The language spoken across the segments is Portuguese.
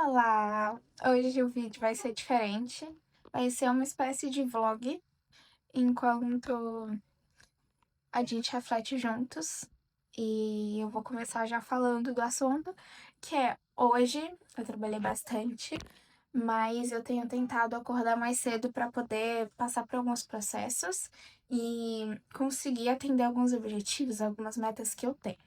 Olá! Hoje o vídeo vai ser diferente. Vai ser uma espécie de vlog, enquanto a gente reflete juntos. E eu vou começar já falando do assunto, que é hoje eu trabalhei bastante, mas eu tenho tentado acordar mais cedo para poder passar por alguns processos e conseguir atender alguns objetivos, algumas metas que eu tenho.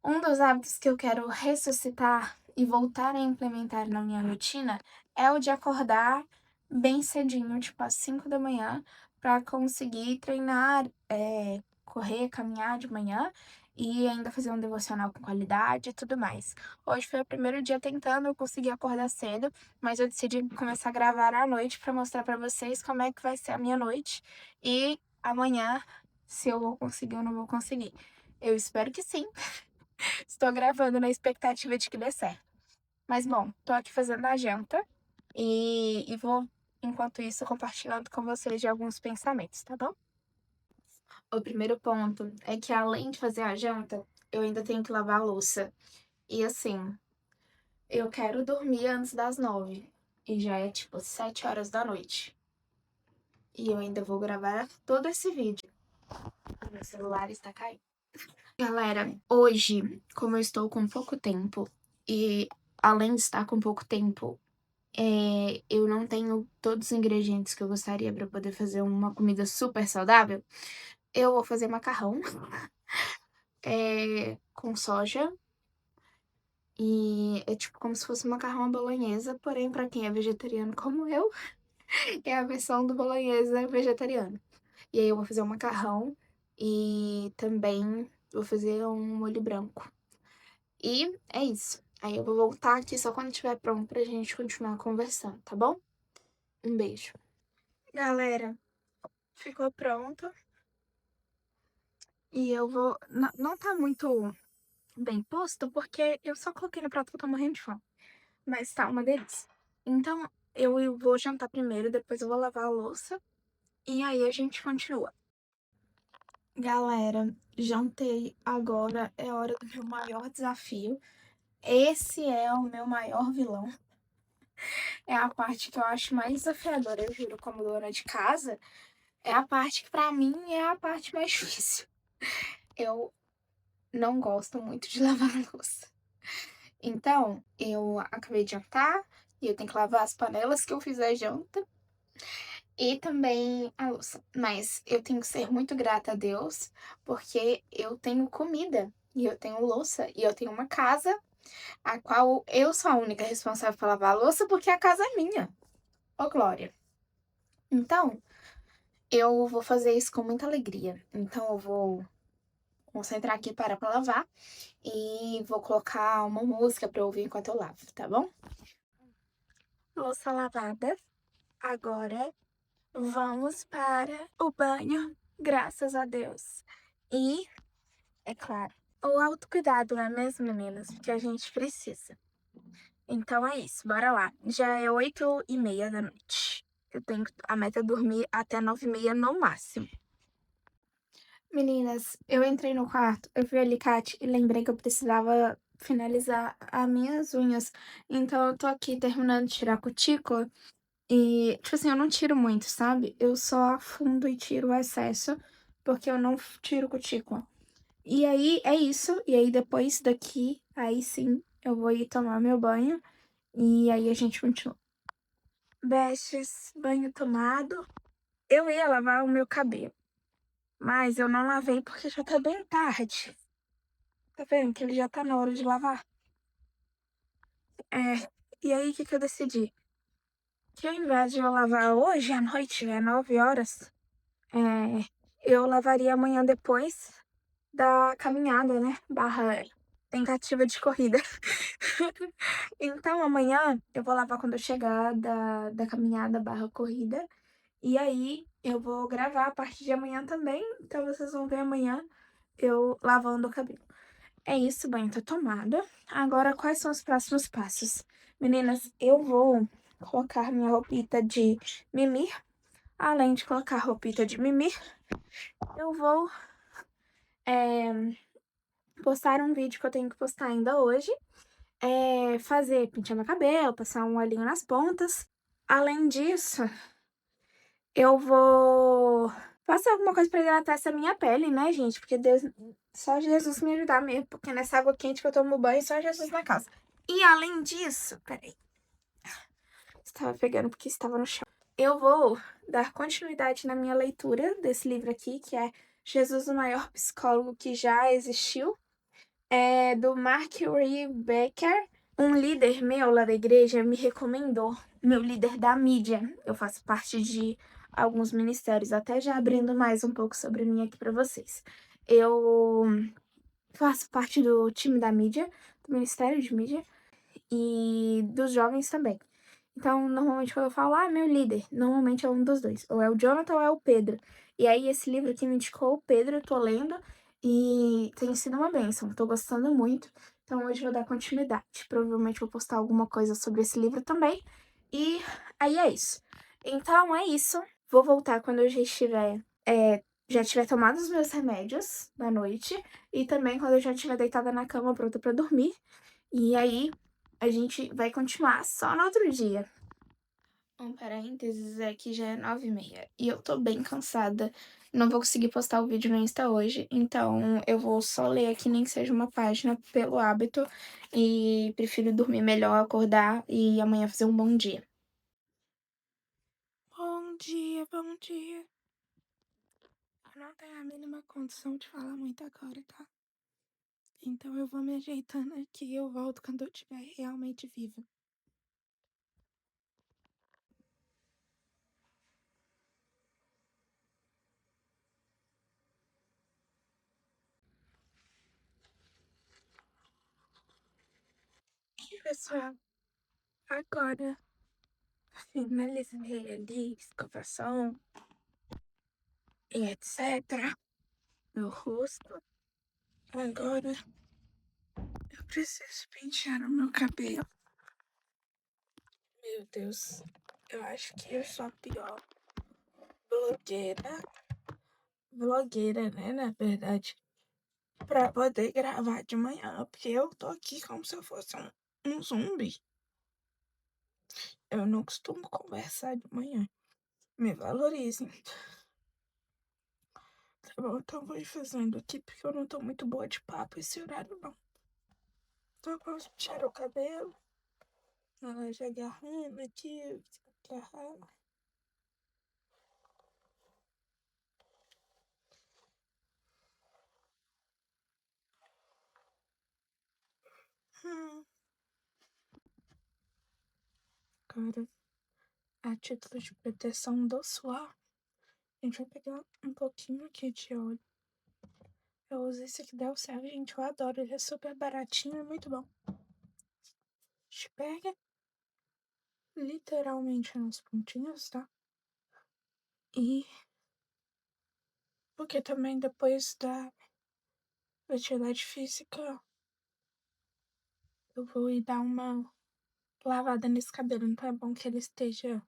Um dos hábitos que eu quero ressuscitar e voltar a implementar na minha rotina é o de acordar bem cedinho, tipo às 5 da manhã, para conseguir treinar, correr, caminhar de manhã e ainda fazer um devocional com qualidade e tudo mais. Hoje foi o primeiro dia tentando, eu consegui acordar cedo, mas eu decidi começar a gravar à noite para mostrar para vocês como é que vai ser a minha noite e amanhã se eu vou conseguir ou não vou conseguir. Eu espero que sim. Estou gravando na expectativa de que dê certo. Mas bom, tô aqui fazendo a janta e vou, enquanto isso, compartilhando com vocês de alguns pensamentos, tá bom? O primeiro ponto é que além de fazer a janta, eu ainda tenho que lavar a louça. E assim, eu quero dormir antes das 9. E já é tipo 7 horas da noite. E eu ainda vou gravar todo esse vídeo. Meu celular está caindo. Galera, hoje, como eu estou com pouco tempo, e além de estar com pouco tempo, eu não tenho todos os ingredientes que eu gostaria para poder fazer uma comida super saudável, eu vou fazer macarrão com soja. E é tipo como se fosse macarrão à bolonhesa, porém, para quem é vegetariano como eu, é a versão do bolonhesa vegetariano. E aí eu vou fazer um macarrão e também vou fazer um molho branco. E é isso. Aí eu vou voltar aqui só quando estiver pronto pra gente continuar conversando, tá bom? Um beijo. Galera, ficou pronto. E eu vou. Não tá muito bem posto, porque eu só coloquei no prato que eu tô morrendo de fome. Mas tá uma delícia. Então, eu vou jantar primeiro, depois eu vou lavar a louça. E aí a gente continua. Galera, jantei. Agora é hora do meu maior desafio. Esse é o meu maior vilão. É a parte que eu acho mais desafiadora, eu juro, como dona de casa. É a parte que, pra mim, é a parte mais difícil. Eu não gosto muito de lavar a louça. Então, eu acabei de jantar e eu tenho que lavar as panelas que eu fiz a janta e também a louça. Mas eu tenho que ser muito grata a Deus, porque eu tenho comida e eu tenho louça e eu tenho uma casa a qual eu sou a única responsável por lavar a louça porque a casa é minha. Ô, Glória. Então, eu vou fazer isso com muita alegria. Então, eu vou concentrar aqui para lavar e vou colocar uma música para ouvir enquanto eu lavo, tá bom? Louça lavada. Agora vamos para o banho, graças a Deus. E, é claro, o autocuidado, não é mesmo, meninas? Porque a gente precisa. Então é isso, bora lá. Já é 8h30 da noite. Eu tenho a meta é dormir até 9h30 no máximo. Meninas, eu entrei no quarto, eu vi o alicate e lembrei que eu precisava finalizar as minhas unhas. Então eu tô aqui terminando de tirar a cutícula e, tipo assim, eu não tiro muito, sabe? Eu só afundo e tiro o excesso, porque eu não tiro cutícula. E aí é isso, e aí depois daqui, aí sim, eu vou ir tomar meu banho e aí a gente continua. Bestes, banho tomado. Eu ia lavar o meu cabelo, mas eu não lavei porque já tá bem tarde. Tá vendo que ele já tá na hora de lavar? E aí o que que eu decidi? Que ao invés de eu lavar hoje à noite, 9 horas, é, eu lavaria amanhã depois da caminhada, né? Barra tentativa de corrida. Então amanhã eu vou lavar quando eu chegar da caminhada barra corrida. E aí eu vou gravar a partir de amanhã também. Então vocês vão ver amanhã eu lavando o cabelo. É isso, o banho tá tomado. Agora, quais são os próximos passos? Meninas, eu vou colocar minha roupita de mimir. Além de colocar a roupita de mimir, eu vou postar um vídeo que eu tenho que postar ainda hoje. fazer pentear meu cabelo, passar um olhinho nas pontas. Além disso, eu vou fazer alguma coisa pra hidratar essa minha pele, né, gente? Porque Deus, só Jesus me ajudar mesmo, porque nessa água quente que eu tomo banho, só Jesus na casa. E além disso, peraí, estava pegando porque estava no chão. Eu vou dar continuidade na minha leitura desse livro aqui, que é Jesus, o maior psicólogo que já existiu. É do Mark Becker. Um líder meu lá da igreja me recomendou, meu líder da mídia. Eu faço parte de alguns ministérios, até já abrindo mais um pouco sobre mim aqui para vocês. Eu faço parte do time da mídia, do Ministério de Mídia e dos jovens também. Então, normalmente quando eu falo, meu líder, normalmente é um dos dois, ou é o Jonathan ou é o Pedro. E aí, esse livro aqui me indicou o Pedro, eu tô lendo e tem sido uma bênção, tô gostando muito. Então, hoje eu vou dar continuidade. Provavelmente vou postar alguma coisa sobre esse livro também. E aí é isso. Então, é isso. Vou voltar quando eu já tiver tomado os meus remédios da noite e também quando eu já estiver deitada na cama pronta pra dormir. E aí, a gente vai continuar só no outro dia. Um parênteses é que já é 9h30 e eu tô bem cansada. Não vou conseguir postar o vídeo no Insta hoje, então eu vou só ler aqui, nem que seja uma página, pelo hábito. E prefiro dormir melhor, acordar e amanhã fazer um bom dia. Bom dia, bom dia. Eu não tenho a mínima condição de falar muito agora, tá? Então eu vou me ajeitando aqui e eu volto quando eu estiver realmente viva. E pessoal, agora finalizei ali, escovação e etc. Meu rosto. Agora eu preciso pentear o meu cabelo. Meu Deus, eu acho que eu sou a pior blogueira. Vlogueira, né? Na verdade, pra poder gravar de manhã, porque eu tô aqui como se eu fosse um zumbi. Eu não costumo conversar de manhã. Me valorizem. Tá bom, então vou ir fazendo aqui, porque eu não tô muito boa de papo esse horário, não. Então vamos tirar o cabelo. Ela já agarrando aqui, agarrar. Agora, a título de proteção do suor, a gente vai pegar um pouquinho aqui de óleo. Eu uso esse aqui da Elsev, gente, eu adoro. Ele é super baratinho e muito bom. A gente pega literalmente nos pontinhos, tá? E porque também depois da atividade física eu vou ir dar uma lavada nesse cabelo, então é bom que ele esteja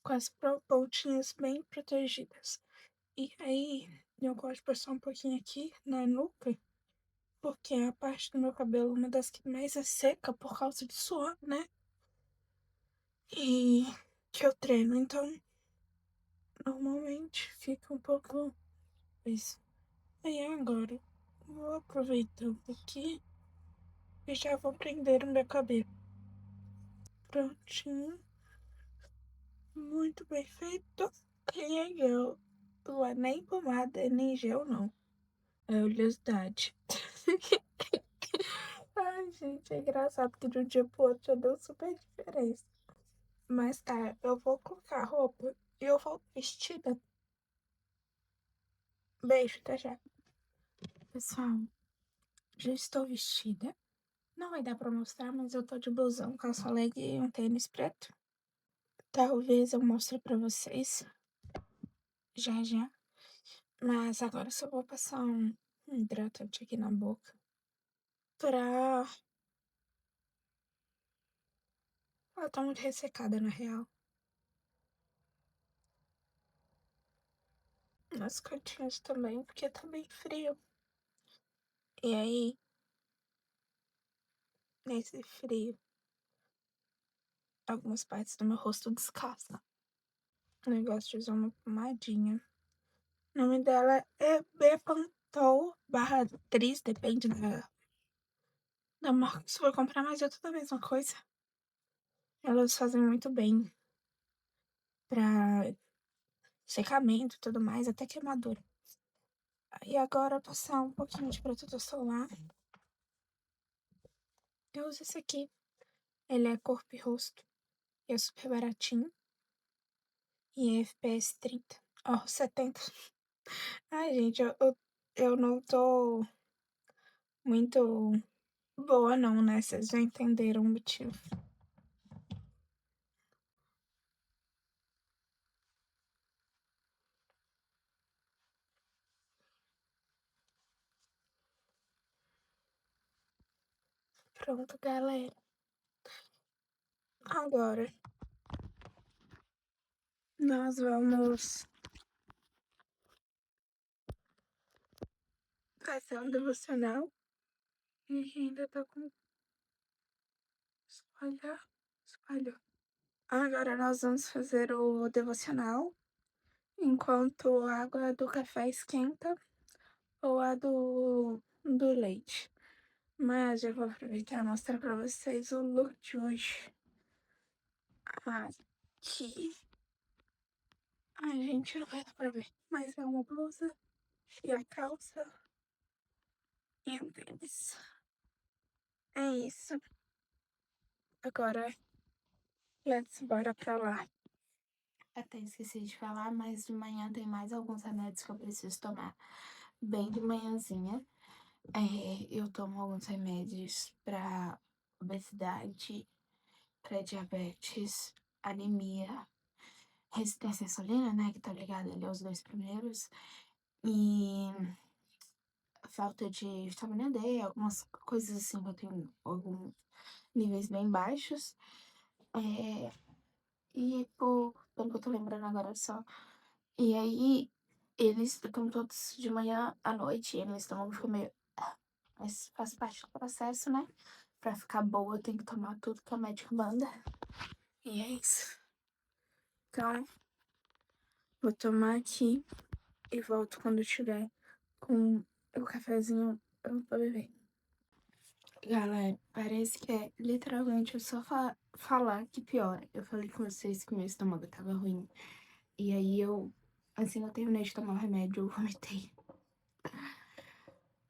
com as pontinhas bem protegidas. E aí, eu gosto de passar um pouquinho aqui na nuca, porque é a parte do meu cabelo uma das que mais é seca por causa de suor, né? E que eu treino, então normalmente fica um pouco isso. Aí agora, vou aproveitando aqui e já vou prender o meu cabelo. Prontinho. Muito bem feito. E aí, não é nem pomada, é nem gel, não. É oleosidade. Ai, gente, é engraçado que de um dia pro outro já deu super diferença. Mas tá, eu vou colocar a roupa e eu volto vestida. Beijo, até já. Pessoal, já estou vestida. Não vai dar pra mostrar, mas eu tô de blusão, calça leg e um tênis preto. Talvez eu mostre pra vocês já já. Mas agora eu só vou passar um hidratante aqui na boca pra... Ela tá muito ressecada, na real. Nas cantinhas também, porque tá bem frio. E aí, nesse frio, algumas partes do meu rosto descascam. Eu gosto de usar uma pomadinha. O nome dela é Bepantol barra Tris, depende da marca que você for comprar, mas é tudo a mesma coisa. Elas fazem muito bem pra secamento e tudo mais, até queimadura. E agora passar um pouquinho de protetor solar. Eu uso esse aqui. Ele é corpo e rosto. E é super baratinho. E é FPS 30. Ó, 70. Ai, gente, eu não tô muito boa não, né? Vocês já entenderam o motivo. Pronto, galera. Agora nós vamos fazer um devocional. E ainda tá com espalhar. Espalhou. Agora nós vamos fazer o devocional enquanto a água do café esquenta ou a do leite. Mas eu vou aproveitar e mostrar pra vocês o look de hoje. Aqui. Ai, gente, não vai dar pra ver. Mas é uma blusa e a calça e um tênis. É isso. Agora, bora pra lá. Até esqueci de falar, mas de manhã tem mais alguns remédios que eu preciso tomar bem de manhãzinha. Eu tomo alguns remédios pra obesidade, pré-diabetes, anemia, resistência à insulina, né? Que tá ligado ali aos dois primeiros. E falta de vitamina D, algumas coisas assim que eu tenho alguns níveis bem baixos. E pelo que eu tô lembrando agora só. E aí, eles ficam todos de manhã à noite, e meu estômago fica meio. Mas faz parte do processo, né? Pra ficar boa, eu tenho que tomar tudo que a médica manda. E é isso. Então, vou tomar aqui e volto quando eu tiver com o cafezinho pronto pra beber. Galera, parece que é literalmente só falar que piora. Eu falei com vocês que meu estômago tava ruim. E aí assim, eu terminei de tomar o remédio, eu vomitei.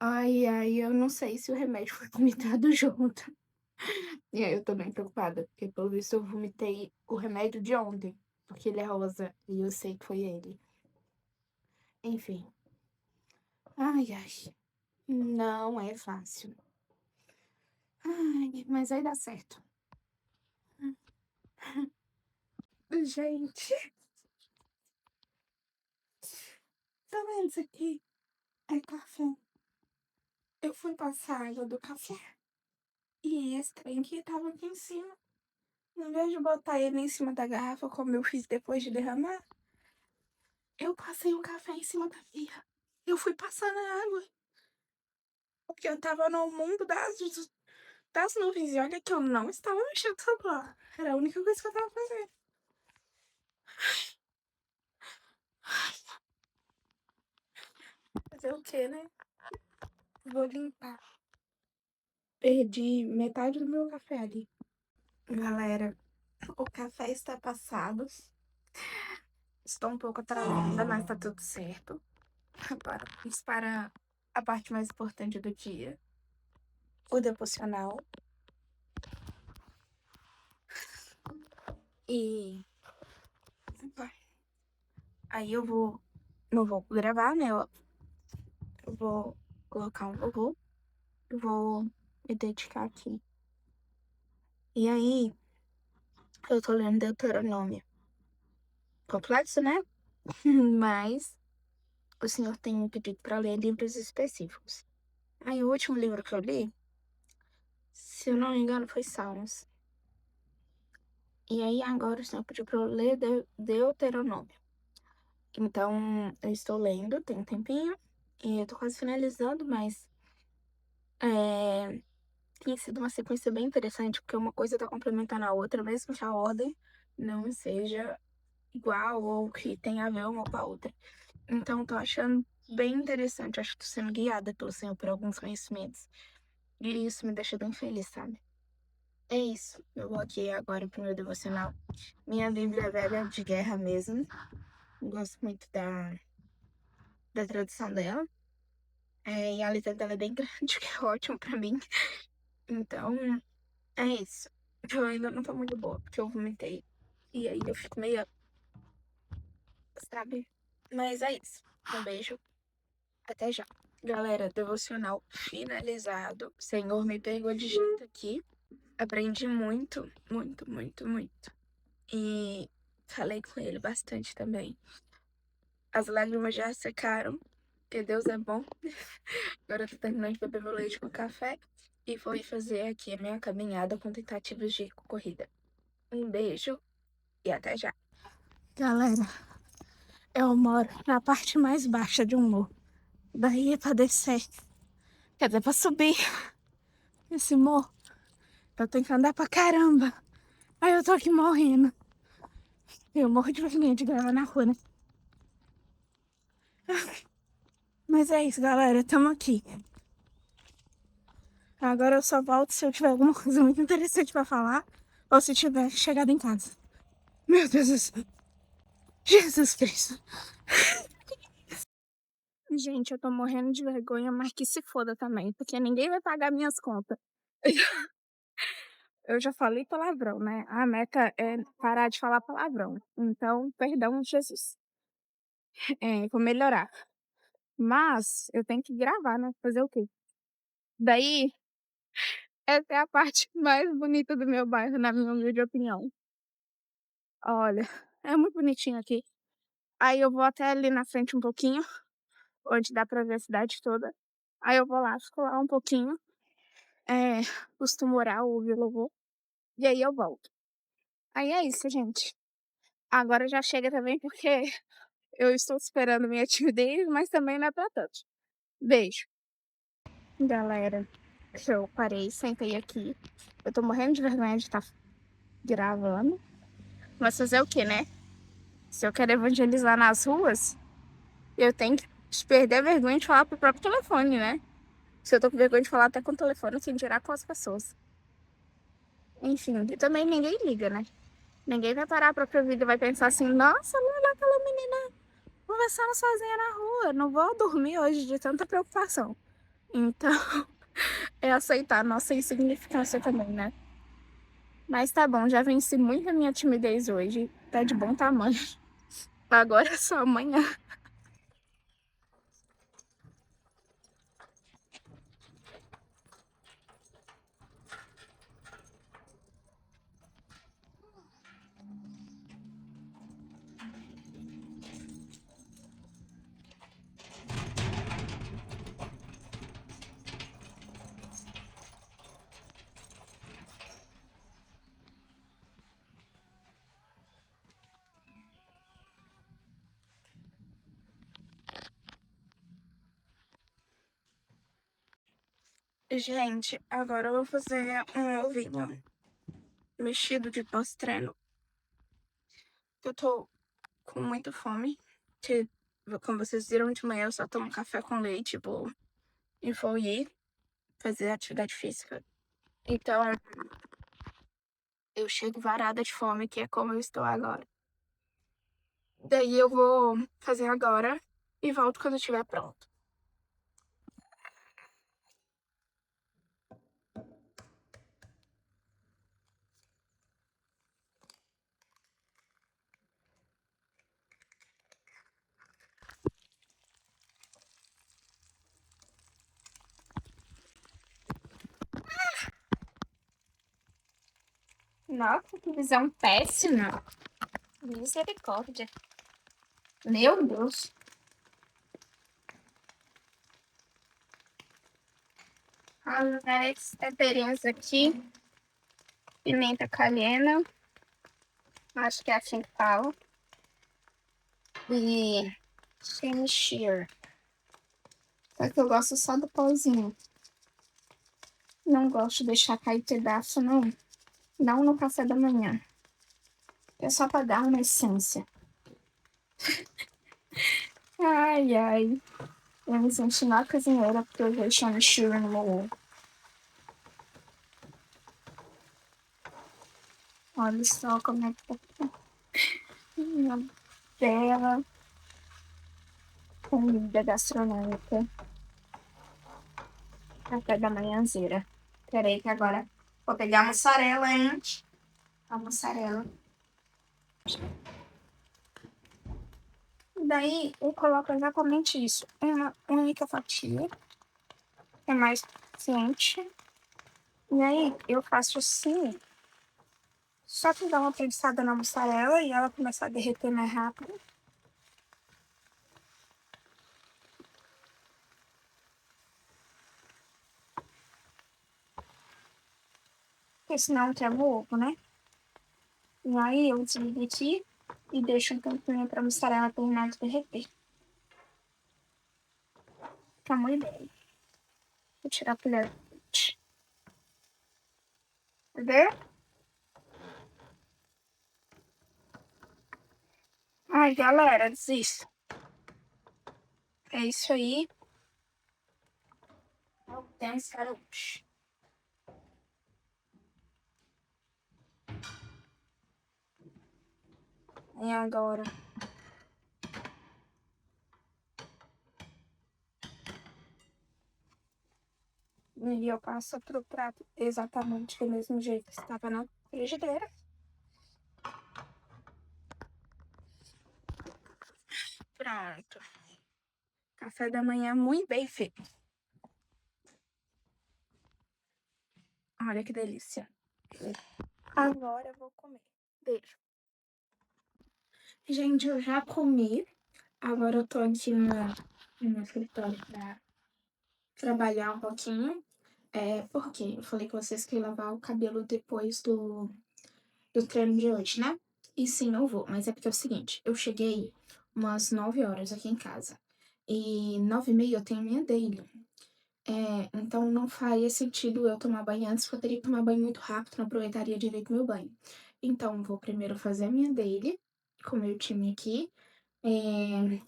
Ai, eu não sei se o remédio foi vomitado junto. E aí eu tô bem preocupada, porque pelo visto eu vomitei o remédio de ontem, porque ele é rosa e eu sei que foi ele. Enfim. Ai, não é fácil. Ai, mas vai dar certo. Gente, tá vendo isso aqui? É café. Eu fui passar a água do café e esse trem aqui tava aqui em cima. Ao invés de botar ele em cima da garrafa, como eu fiz depois de derramar, eu passei o café em cima da pia. Eu fui passando a água. Porque eu tava no mundo das nuvens. E olha que eu não estava mexendo no celular. Era a única coisa que eu tava fazendo. Fazer o quê, né? Vou limpar. Perdi metade do meu café ali. Galera, o café está passado. Estou um pouco atrasada, mas tá tudo certo. Vamos para a parte mais importante do dia. O devocional. E aí eu vou. Não vou gravar, né? Eu vou colocar um louvor. Eu vou me dedicar aqui. E aí, eu tô lendo Deuteronômio. Complexo, né? Mas o senhor tem me pedido pra ler livros específicos. Aí, o último livro que eu li, se eu não me engano, foi Salmos. E aí, agora o senhor pediu pra eu ler Deuteronômio. Então, eu estou lendo, tem um tempinho. E eu tô quase finalizando, mas tem sido uma sequência bem interessante, porque uma coisa tá complementando a outra, mesmo que a ordem não seja igual ou que tenha a ver uma com a outra. Então, tô achando bem interessante. Acho que tô sendo guiada pelo Senhor por alguns conhecimentos. E isso me deixa bem feliz, sabe? É isso. Eu vou aqui agora pro meu devocional. Minha Bíblia é velha de guerra mesmo. Gosto muito da tradução dela. E a letra dela é bem grande, que é ótimo pra mim. Então, é isso. Eu ainda não tô muito boa, porque eu vomitei. E aí eu fico meio, sabe? Mas é isso. Um beijo. Até já. Galera, devocional finalizado. O Senhor me pegou de jeito aqui. Aprendi muito, muito, muito, muito. E falei com ele bastante também. As lágrimas já secaram, porque Deus é bom. Agora eu tô terminando de beber meu leite com café e vou ir fazer aqui a minha caminhada com tentativas de corrida. Um beijo e até já. Galera, eu moro na parte mais baixa de um morro. Daí é pra descer. Quer dizer, pra subir esse morro. Eu tenho que andar pra caramba. Aí eu tô aqui morrendo. Eu morro de vergonha de gravar na rua, né? Mas é isso, galera. Tamo aqui. Agora eu só volto se eu tiver alguma coisa muito interessante pra falar. Ou se tiver chegado em casa. Meu Deus do céu. Jesus Cristo. Gente, eu tô morrendo de vergonha, mas que se foda também. Porque ninguém vai pagar minhas contas. Eu já falei palavrão, né? A meta é parar de falar palavrão. Então, perdão, Jesus. Vou melhorar. Mas eu tenho que gravar, né? Fazer o quê? Daí, essa é a parte mais bonita do meu bairro, na minha humilde opinião. Olha, é muito bonitinho aqui. Aí eu vou até ali na frente um pouquinho, onde dá pra ver a cidade toda. Aí eu vou lá, fico lá um pouquinho. É, costumo orar, ouvir louvor. E aí eu volto. Aí é isso, gente. Agora já chega também, porque eu estou esperando minha timidez, mas também não é pra tanto. Beijo. Galera, eu parei, sentei aqui. Eu tô morrendo de vergonha de estar gravando. Mas fazer o quê, né? Se eu quero evangelizar nas ruas, eu tenho que perder a vergonha de falar pro próprio telefone, né? Se eu tô com vergonha de falar até com o telefone, sem dirá com as pessoas. Enfim, e também ninguém liga, né? Ninguém vai parar a própria vida e vai pensar assim, nossa, olha aquela menina conversando sozinha na rua, não vou dormir hoje de tanta preocupação. Então, é aceitar a nossa insignificância também, né? Mas tá bom, já venci muito a minha timidez hoje. Tá de bom tamanho. Agora é só amanhã. Gente, agora eu vou fazer um ovinho mexido de pós-treino. Eu tô com muita fome. Que, como vocês viram de manhã, eu só tomo café com leite, e vou ir fazer atividade física. Então, eu chego varada de fome, que é como eu estou agora. Daí eu vou fazer agora e volto quando estiver pronto. Nossa, que visão péssima. Misericórdia. Meu Deus. As temperinhos aqui. Pimenta cayena. Acho que é assim que fala. E chimichurri. Só que eu gosto só do pauzinho. não gosto de deixar cair pedaço, não. Não no café da manhã. É só pra dar uma essência. Ai, ai. Eu me senti na cozinheira porque eu deixei um cheiro no meu ovo. Olha só como é que tá. Minha bela comida gastronômica. Café da manhãzeira. Peraí que agora vou pegar a mussarela, hein? A mussarela. Daí eu coloco exatamente isso. Uma única fatia. É mais suficiente. E aí eu faço assim. Só que dá uma prensada na mussarela e ela começa a derreter mais rápido. Porque senão trava o ovo, né? E aí eu desligo aqui e deixo um tempinho pra mussarela terminar de derreter. Fica muito bem. Vou tirar a colher. Entendeu? Ai, galera, desista. É isso aí. Não tem caroço. E agora? E eu passo pro prato exatamente do mesmo jeito que estava na frigideira. Pronto. Café da manhã muito bem feito. Olha que delícia. Agora eu vou comer. Beijo. Gente, eu já comi. Agora eu tô aqui no meu escritório pra trabalhar um pouquinho. Porque eu falei com vocês que ia lavar o cabelo depois do treino de hoje, né? E sim, eu vou. Mas é porque é o seguinte, eu cheguei umas 9 horas aqui em casa. E 9h30 eu tenho minha daily. Então não faria sentido eu tomar banho antes, porque eu teria que tomar banho muito rápido, não aproveitaria direito meu banho. Então, vou primeiro fazer a minha daily com o meu time aqui.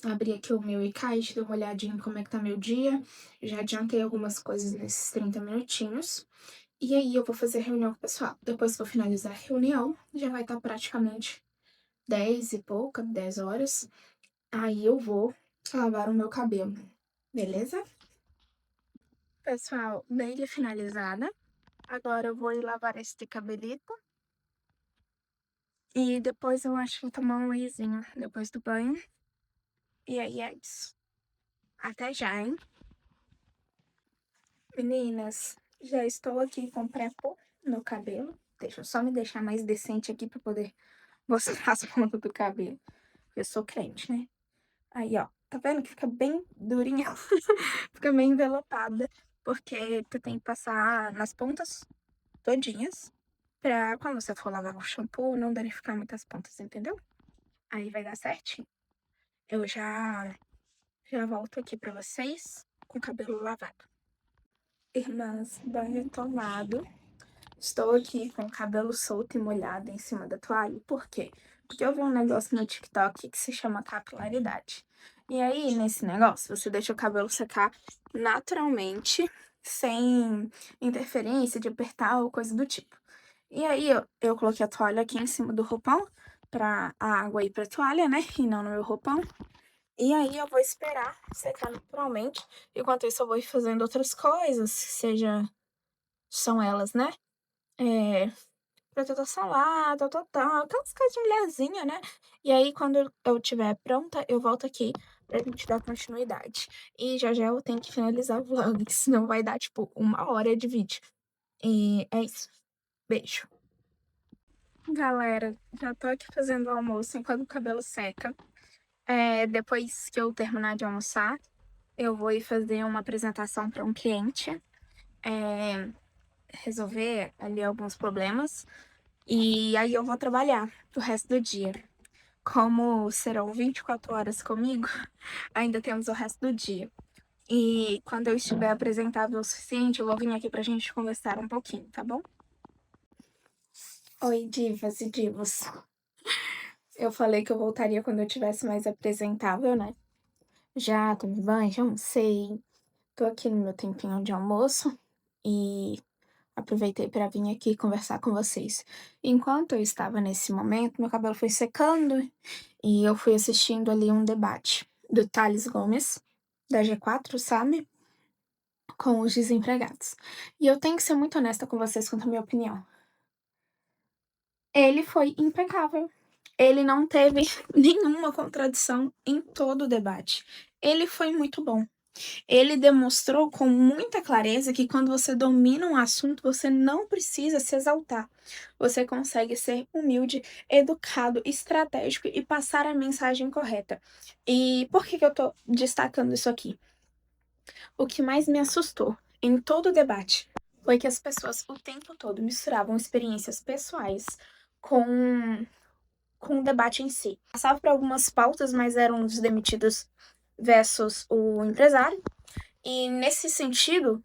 Abrir aqui o meu e-kite, dar uma olhadinha em como é que tá meu dia. Já adiantei algumas coisas nesses 30 minutinhos. E aí eu vou fazer reunião com o pessoal. Depois que eu finalizar a reunião, já vai estar praticamente 10 e pouca, 10 horas. Aí eu vou lavar o meu cabelo, beleza? Pessoal, daily finalizada. Agora eu vou ir lavar este cabelito. E depois eu acho que vou tomar um banhozinho depois do banho. E aí é isso. Até já, hein? Meninas, já estou aqui com pré-pô no cabelo. Deixa eu só me deixar mais decente aqui pra poder mostrar as pontas do cabelo. Eu sou crente, né? Aí, ó. Tá vendo que fica bem durinha? Fica bem envelopada. Porque tu tem que passar nas pontas todinhas. Pra quando você for lavar o shampoo, não danificar muitas pontas, entendeu? Aí vai dar certinho. Eu já volto aqui pra vocês com o cabelo lavado. Irmãs, banho tomado. Estou aqui com o cabelo solto e molhado em cima da toalha. Por quê? Porque eu vi um negócio no TikTok que se chama capilaridade. E aí, nesse negócio, você deixa o cabelo secar naturalmente, sem interferência de apertar ou coisa do tipo. E aí, eu coloquei a toalha aqui em cima do roupão, pra a água ir pra toalha, né? E não no meu roupão. E aí, eu vou esperar secar naturalmente. Enquanto isso, eu vou ir fazendo outras coisas, seja... São elas, né? Protetor solar, tal, aquelas coisas de mulherzinha, né? E aí, quando eu estiver pronta, eu volto aqui pra gente dar continuidade. E já já eu tenho que finalizar o vlog, senão vai dar, tipo, 1 hora de vídeo. E é isso. Beijo. Galera, já tô aqui fazendo o almoço enquanto o cabelo seca. Depois que eu terminar de almoçar, eu vou ir fazer uma apresentação para um cliente. Resolver ali alguns problemas. E aí eu vou trabalhar o resto do dia. Como serão 24 horas comigo, ainda temos o resto do dia. E quando eu estiver apresentável o suficiente, eu vou vir aqui pra gente conversar um pouquinho, tá bom? Oi, divas e divos. Eu falei que eu voltaria quando eu tivesse mais apresentável, né? Já tomei banho, já almocei. Tô aqui no meu tempinho de almoço e aproveitei para vir aqui conversar com vocês. Enquanto eu estava nesse momento, meu cabelo foi secando e eu fui assistindo ali um debate do Thales Gomes, da G4, sabe? Com os desempregados. E eu tenho que ser muito honesta com vocês quanto à minha opinião. Ele foi impecável. Ele não teve nenhuma contradição em todo o debate. Ele foi muito bom. Ele demonstrou com muita clareza que quando você domina um assunto, você não precisa se exaltar. Você consegue ser humilde, educado, estratégico e passar a mensagem correta. E por que eu tô destacando isso aqui? O que mais me assustou em todo o debate foi que as pessoas o tempo todo misturavam experiências pessoais com, com o debate em si. Passava por algumas pautas, mas eram os demitidos versus o empresário. E nesse sentido,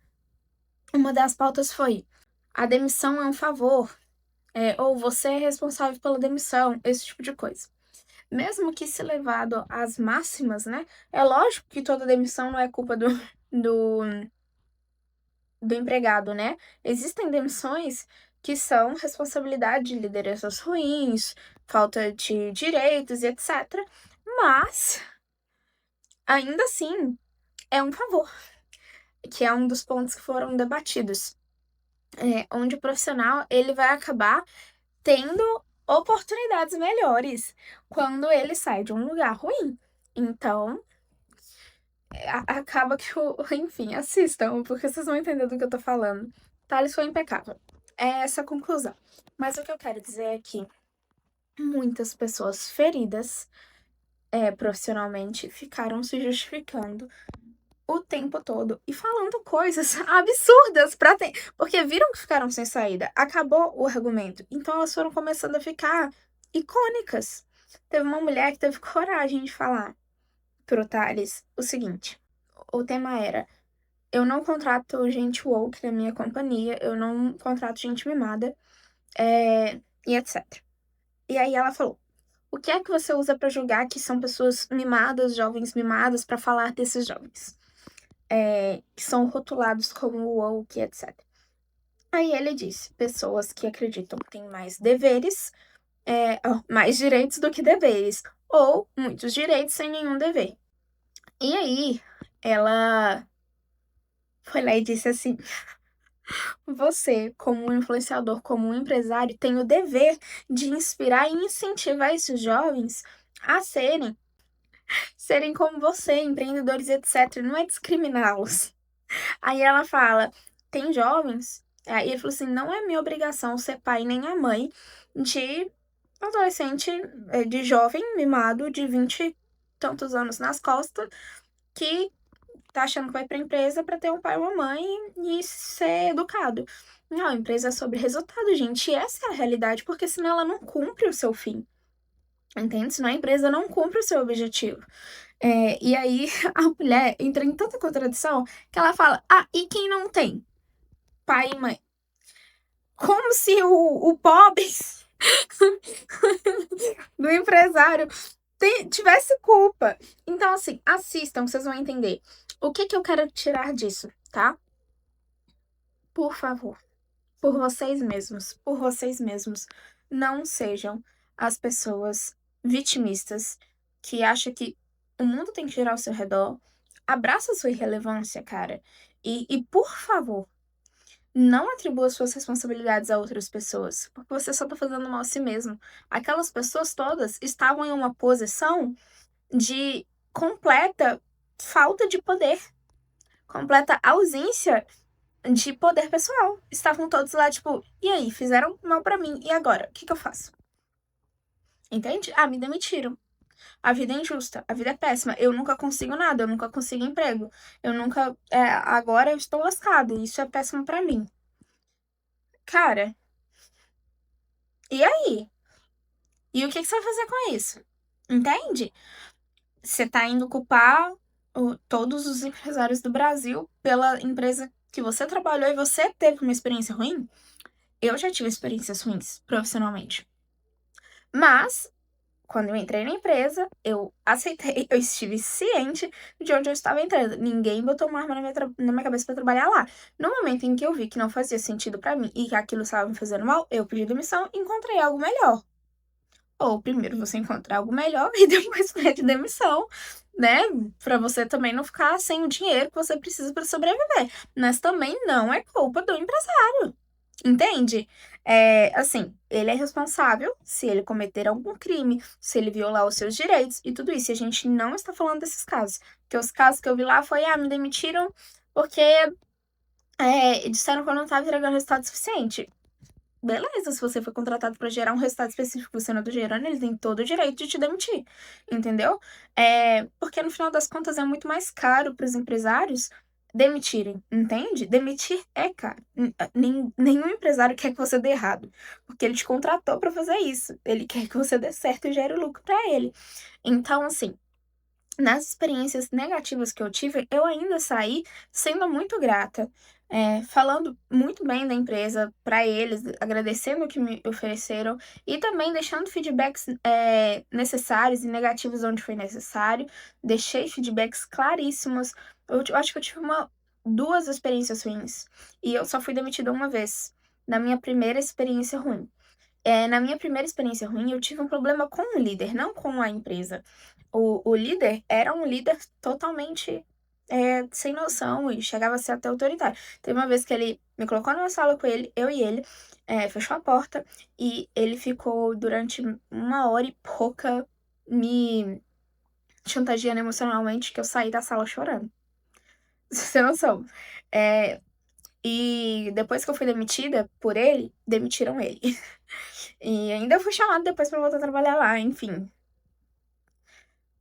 uma das pautas foi: a demissão é um favor, ou você é responsável pela demissão, esse tipo de coisa. Mesmo que se levado às máximas, né? É lógico que toda demissão não é culpa do, do empregado, né? Existem demissões que são responsabilidade de lideranças ruins, falta de direitos e etc. Mas, ainda assim, é um favor, que é um dos pontos que foram debatidos. Onde o profissional ele vai acabar tendo oportunidades melhores quando ele sai de um lugar ruim. Então, acaba que enfim, assistam, porque vocês vão entender do que eu tô falando. Thales foi impecável. É essa a conclusão. Mas o que eu quero dizer é que muitas pessoas feridas profissionalmente ficaram se justificando o tempo todo e falando coisas absurdas para ter, porque viram que ficaram sem saída. Acabou o argumento. Então elas foram começando a ficar icônicas. Teve uma mulher que teve coragem de falar pro Thales o seguinte: o tema era: eu não contrato gente woke na minha companhia, eu não contrato gente mimada, e etc. E aí ela falou: o que é que você usa para julgar que são pessoas mimadas, jovens mimadas, para falar desses jovens? Que são rotulados como woke, etc. Aí ele disse: pessoas que acreditam que têm mais deveres, mais direitos do que deveres, ou muitos direitos sem nenhum dever. E aí ela foi lá e disse assim: você, como um influenciador, como um empresário, tem o dever de inspirar e incentivar esses jovens a serem como você, empreendedores, etc. Não é discriminá-los. Aí ela fala: tem jovens. Aí ele falou assim: não é minha obrigação ser pai nem a mãe de adolescente, de jovem mimado de 20 e tantos anos nas costas, que tá achando que vai pra empresa pra ter um pai e uma mãe e ser educado. Não, a empresa é sobre resultado, gente. E essa é a realidade, porque senão ela não cumpre o seu fim. Entende? Senão a empresa não cumpre o seu objetivo. E aí a mulher entra em tanta contradição que ela fala: ah, e quem não tem? Pai e mãe. Como se o pobre do empresário tivesse culpa. Então, assim, assistam, vocês vão entender. O que eu quero tirar disso, tá? Por favor, por vocês mesmos, não sejam as pessoas vitimistas que acham que o mundo tem que girar ao seu redor. Abraça a sua irrelevância, cara. E por favor, não atribua suas responsabilidades a outras pessoas, porque você só tá fazendo mal a si mesmo. Aquelas pessoas todas estavam em uma posição de completa falta de poder, completa ausência de poder pessoal. Estavam todos lá, tipo, e aí, fizeram mal pra mim, e agora? O que eu faço? Entende? Ah, me demitiram. A vida é injusta, a vida é péssima. Eu nunca consigo nada, eu nunca consigo emprego. Eu nunca. Agora eu estou lascado, e isso é péssimo pra mim. Cara, e aí? E o que você vai fazer com isso? Entende? Você tá indo culpar todos os empresários do Brasil pela empresa que você trabalhou e você teve uma experiência ruim. Eu já tive experiências ruins profissionalmente. Mas, quando eu entrei na empresa, eu aceitei, eu estive ciente de onde eu estava entrando. Ninguém botou uma arma na minha cabeça para trabalhar lá. No momento em que eu vi que não fazia sentido para mim e que aquilo estava me fazendo mal, eu pedi demissão e encontrei algo melhor. Ou primeiro você encontrar algo melhor e depois pede demissão, né? Pra você também não ficar sem o dinheiro que você precisa para sobreviver. Mas também não é culpa do empresário. Entende? Assim, ele é responsável se ele cometer algum crime, se ele violar os seus direitos e tudo isso. E a gente não está falando desses casos. Porque os casos que eu vi lá foi, me demitiram porque disseram que eu não estava entregando resultado suficiente. Beleza, se você foi contratado para gerar um resultado específico que você não tá gerando, ele tem todo o direito de te demitir, entendeu? Porque no final das contas é muito mais caro para os empresários demitirem, entende? Demitir é caro. Nenhum empresário quer que você dê errado, porque ele te contratou para fazer isso. Ele quer que você dê certo e gere lucro para ele. Então, assim, nas experiências negativas que eu tive, eu ainda saí sendo muito grata, falando muito bem da empresa para eles, agradecendo o que me ofereceram e também deixando feedbacks necessários e negativos onde foi necessário. Deixei feedbacks claríssimos. Eu acho que eu tive duas experiências ruins e eu só fui demitida uma vez, na minha primeira experiência ruim. Na minha primeira experiência ruim, eu tive um problema com o líder, não com a empresa. O líder era um líder totalmente sem noção e chegava a ser até autoritário. Teve uma vez que ele me colocou numa sala com ele, eu e ele, fechou a porta e ele ficou durante 1 hora e pouca me chantageando emocionalmente que eu saí da sala chorando. Sem noção. E depois que eu fui demitida por ele, demitiram ele. E ainda fui chamada depois pra voltar a trabalhar lá, enfim.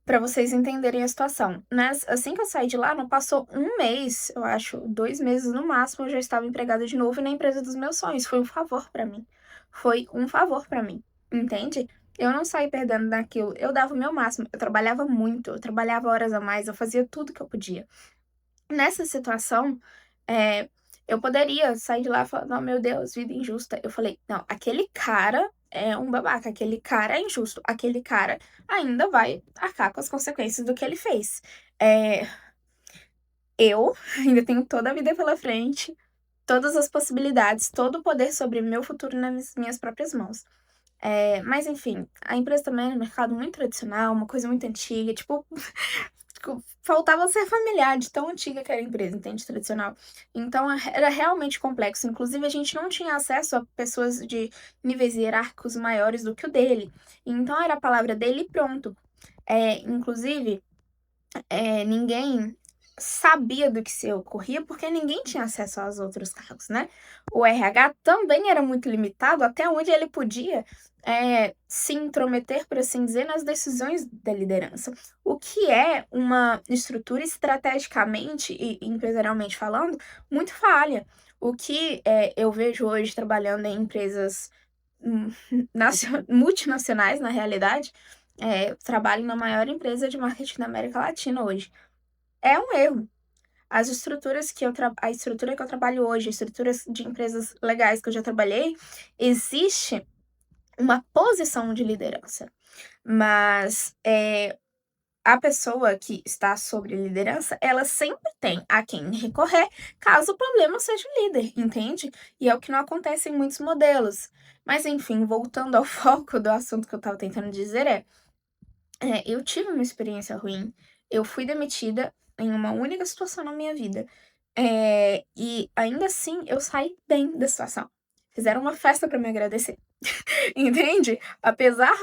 Pra vocês entenderem a situação. Mas assim que eu saí de lá, não passou um mês, eu acho, 2 meses no máximo, eu já estava empregada de novo e na empresa dos meus sonhos. Foi um favor pra mim. Foi um favor pra mim, entende? Eu não saí perdendo naquilo, eu dava o meu máximo, eu trabalhava muito, eu trabalhava horas a mais, eu fazia tudo que eu podia. Nessa situação, eu poderia sair de lá e falar: "Não, meu Deus, vida injusta". Eu falei: "Não, aquele cara é um babaca, aquele cara é injusto, aquele cara ainda vai arcar com as consequências do que ele fez. Eu ainda tenho toda a vida pela frente, todas as possibilidades, todo o poder sobre meu futuro nas minhas próprias mãos". Mas enfim, a empresa também é um mercado muito tradicional, uma coisa muito antiga, tipo, faltava ser familiar de tão antiga que era a empresa, entende? Tradicional. Então era realmente complexo. Inclusive, a gente não tinha acesso a pessoas de níveis hierárquicos maiores do que o dele. Então era a palavra dele e pronto. Inclusive, ninguém sabia do que se ocorria porque ninguém tinha acesso aos outros cargos, né? O RH também era muito limitado até onde ele podia se intrometer, por assim dizer, nas decisões da liderança. O que é uma estrutura estrategicamente e empresarialmente falando muito falha. O que eu vejo hoje trabalhando em empresas multinacionais, na realidade, trabalho na maior empresa de marketing da América Latina hoje. É um erro. As estruturas que a estrutura que eu trabalho hoje, estruturas de empresas legais que eu já trabalhei, existe uma posição de liderança. Mas a pessoa que está sobre liderança, ela sempre tem a quem recorrer caso o problema seja o líder, entende? E é o que não acontece em muitos modelos. Mas enfim, voltando ao foco do assunto que eu estava tentando dizer eu tive uma experiência ruim, eu fui demitida em uma única situação na minha vida. E ainda assim eu saí bem da situação. Fizeram uma festa pra me agradecer. Entende? Apesar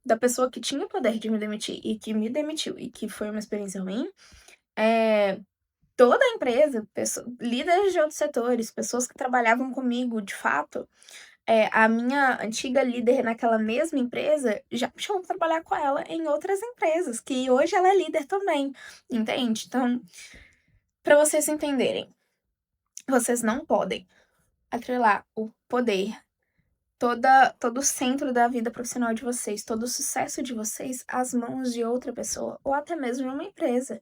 da pessoa que tinha o poder de me demitir e que me demitiu e que foi uma experiência ruim, toda a empresa, líderes de outros setores, pessoas que trabalhavam comigo de fato, a minha antiga líder naquela mesma empresa já me chamou pra trabalhar com ela em outras empresas, que hoje ela é líder também, entende? Então, pra vocês entenderem, vocês não podem atrelar o poder, todo o centro da vida profissional de vocês, todo o sucesso de vocês às mãos de outra pessoa, ou até mesmo de uma empresa.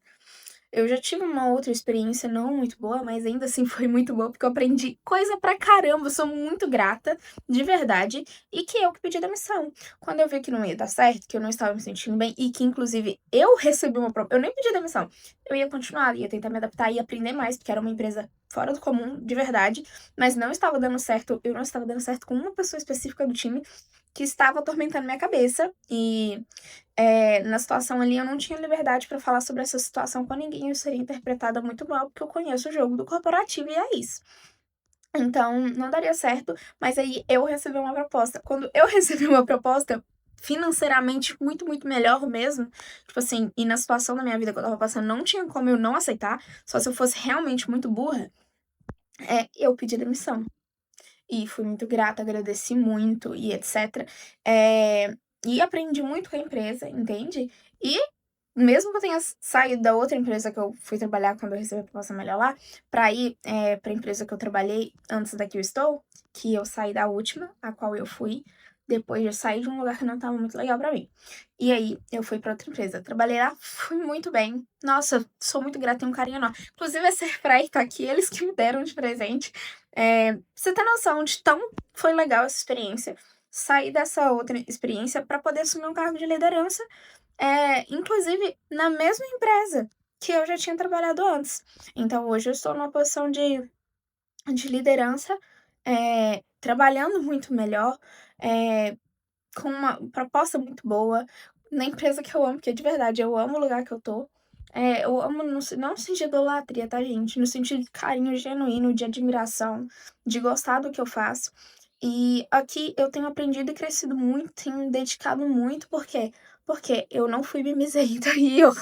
Eu já tive uma outra experiência não muito boa, mas ainda assim foi muito boa, porque eu aprendi coisa pra caramba, eu sou muito grata, de verdade, e que eu que pedi demissão. Quando eu vi que não ia dar certo, que eu não estava me sentindo bem, e que inclusive eu recebi uma eu nem pedi demissão, eu ia continuar, ia tentar me adaptar e aprender mais, porque era uma empresa fora do comum, de verdade, mas não estava dando certo, eu não estava dando certo com uma pessoa específica do time que estava atormentando minha cabeça, e na situação ali eu não tinha liberdade pra falar sobre essa situação com ninguém, eu seria interpretada muito mal, porque eu conheço o jogo do corporativo e é isso. Então, não daria certo, mas aí eu recebi uma proposta. Quando eu recebi uma proposta financeiramente muito, muito melhor mesmo, tipo assim, e na situação da minha vida que eu estava passando, não tinha como eu não aceitar, só se eu fosse realmente muito burra, eu pedi demissão. E fui muito grata, agradeci muito e etc. E aprendi muito com a empresa, entende? E mesmo que eu tenha saído da outra empresa que eu fui trabalhar quando eu recebi a proposta melhor lá, pra ir pra empresa que eu trabalhei antes da que eu estou, que eu saí da última, a qual eu fui, depois de sair de um lugar que não tava muito legal pra mim. E aí, eu fui pra outra empresa. Trabalhei lá, fui muito bem. Nossa, sou muito grata, tenho um carinho enorme. Inclusive, esse airfryer tá aqui, eles que me deram de presente. Pra você ter noção de tão foi legal essa experiência. Sair dessa outra experiência pra poder assumir um cargo de liderança inclusive na mesma empresa que eu já tinha trabalhado antes. Então hoje eu estou numa posição de liderança, trabalhando muito melhor, com uma proposta muito boa, na empresa que eu amo, porque de verdade eu amo o lugar que eu tô. Eu amo não no sentido de idolatria, tá, gente? No sentido de carinho genuíno, de admiração, de gostar do que eu faço. E aqui eu tenho aprendido e crescido muito, tenho me dedicado muito, por quê? Porque eu não fui mimizenta e o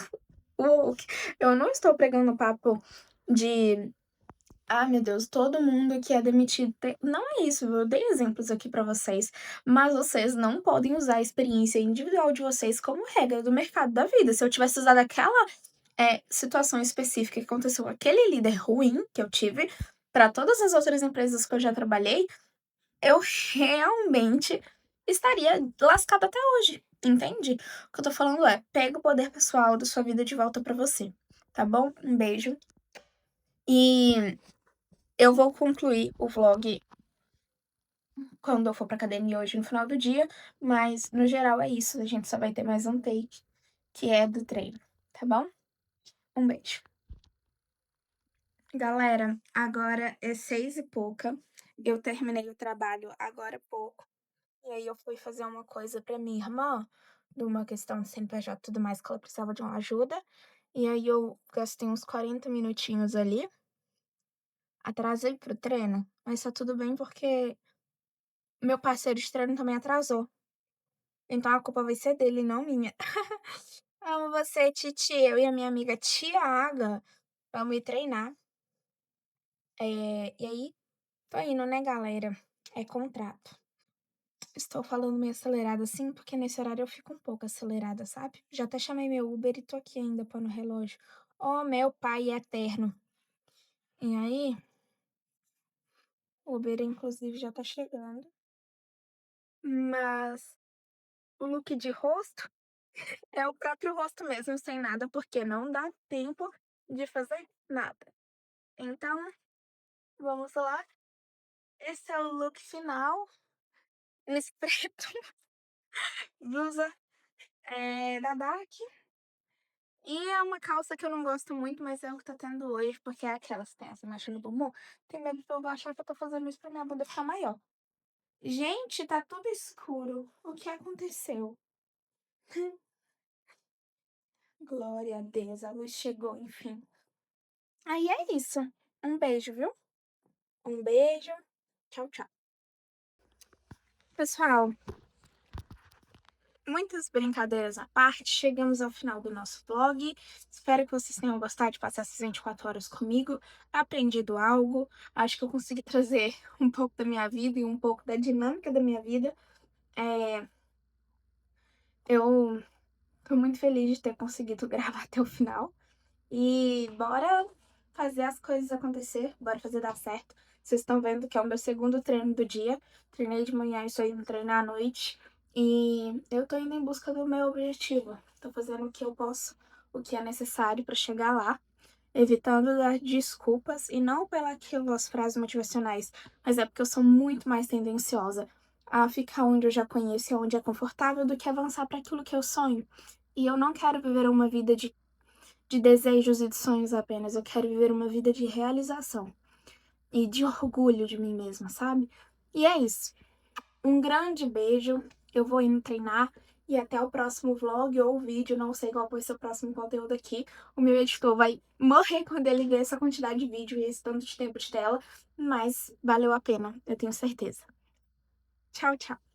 eu não estou pregando papo de: "Ah, meu Deus, todo mundo que é demitido tem", não é isso, eu dei exemplos aqui pra vocês, mas vocês não podem usar a experiência individual de vocês como regra do mercado da vida. Se eu tivesse usado aquela, situação específica que aconteceu com aquele líder ruim que eu tive, pra todas as outras empresas que eu já trabalhei, eu realmente estaria lascada até hoje, entende? O que eu tô falando é, pega o poder pessoal da sua vida de volta pra você, tá bom? Um beijo. E eu vou concluir o vlog quando eu for pra academia hoje no final do dia, mas no geral é isso, a gente só vai ter mais um take, que é do treino, tá bom? Um beijo. Galera, agora é 6 e pouca, eu terminei o trabalho agora há pouco. E aí eu fui fazer uma coisa pra minha irmã, de uma questão de CNPJ e tudo mais, que ela precisava de uma ajuda. E aí eu gastei uns 40 minutinhos ali, atrasei pro treino, mas tá tudo bem porque meu parceiro de treino também atrasou. Então a culpa vai ser dele, não minha. Amo você, Titi. Eu e a minha amiga Tiaga vamos ir treinar. E aí, tô indo, né, galera? É contrato. Estou falando meio acelerada assim, porque nesse horário eu fico um pouco acelerada, sabe? Já até chamei meu Uber e tô aqui ainda pondo o relógio. Oh, meu pai eterno. E aí, o Uber inclusive já tá chegando. Mas o look de rosto é o próprio rosto mesmo, sem nada, porque não dá tempo de fazer nada. Então, vamos lá. Esse é o look final, nesse preto, blusa da Dark. E é uma calça que eu não gosto muito, mas é o que tá tendo hoje, porque é aquelas que tem essa mancha no bumbum. Tem medo de eu achar que eu tô fazendo isso pra minha bunda ficar maior. Gente, tá tudo escuro. O que aconteceu? Glória a Deus, a luz chegou, enfim. Aí é isso. Um beijo, viu? Um beijo. Tchau, tchau. Pessoal, muitas brincadeiras à parte, chegamos ao final do nosso vlog. Espero que vocês tenham gostado de passar essas 24 horas comigo, aprendido algo. Acho que eu consegui trazer um pouco da minha vida e um pouco da dinâmica da minha vida. Eu tô muito feliz de ter conseguido gravar até o final. E bora fazer as coisas acontecer, bora fazer dar certo. Vocês estão vendo que é o meu segundo treino do dia. Treinei de manhã e estou indo treinar à noite. E eu tô indo em busca do meu objetivo. Tô fazendo o que eu posso, o que é necessário pra chegar lá. evitando dar desculpas, e não pelas frases motivacionais, mas é porque eu sou muito mais tendenciosa a ficar onde eu já conheço e onde é confortável do que avançar para aquilo que eu sonho. E eu não quero viver uma vida de desejos e de sonhos apenas, eu quero viver uma vida de realização e de orgulho de mim mesma, sabe? E é isso. Um grande beijo, eu vou indo treinar e até o próximo vlog ou vídeo, não sei qual vai ser o próximo conteúdo aqui. O meu editor vai morrer quando ele ver essa quantidade de vídeo e esse tanto de tempo de tela, mas valeu a pena, eu tenho certeza. Tchau, tchau.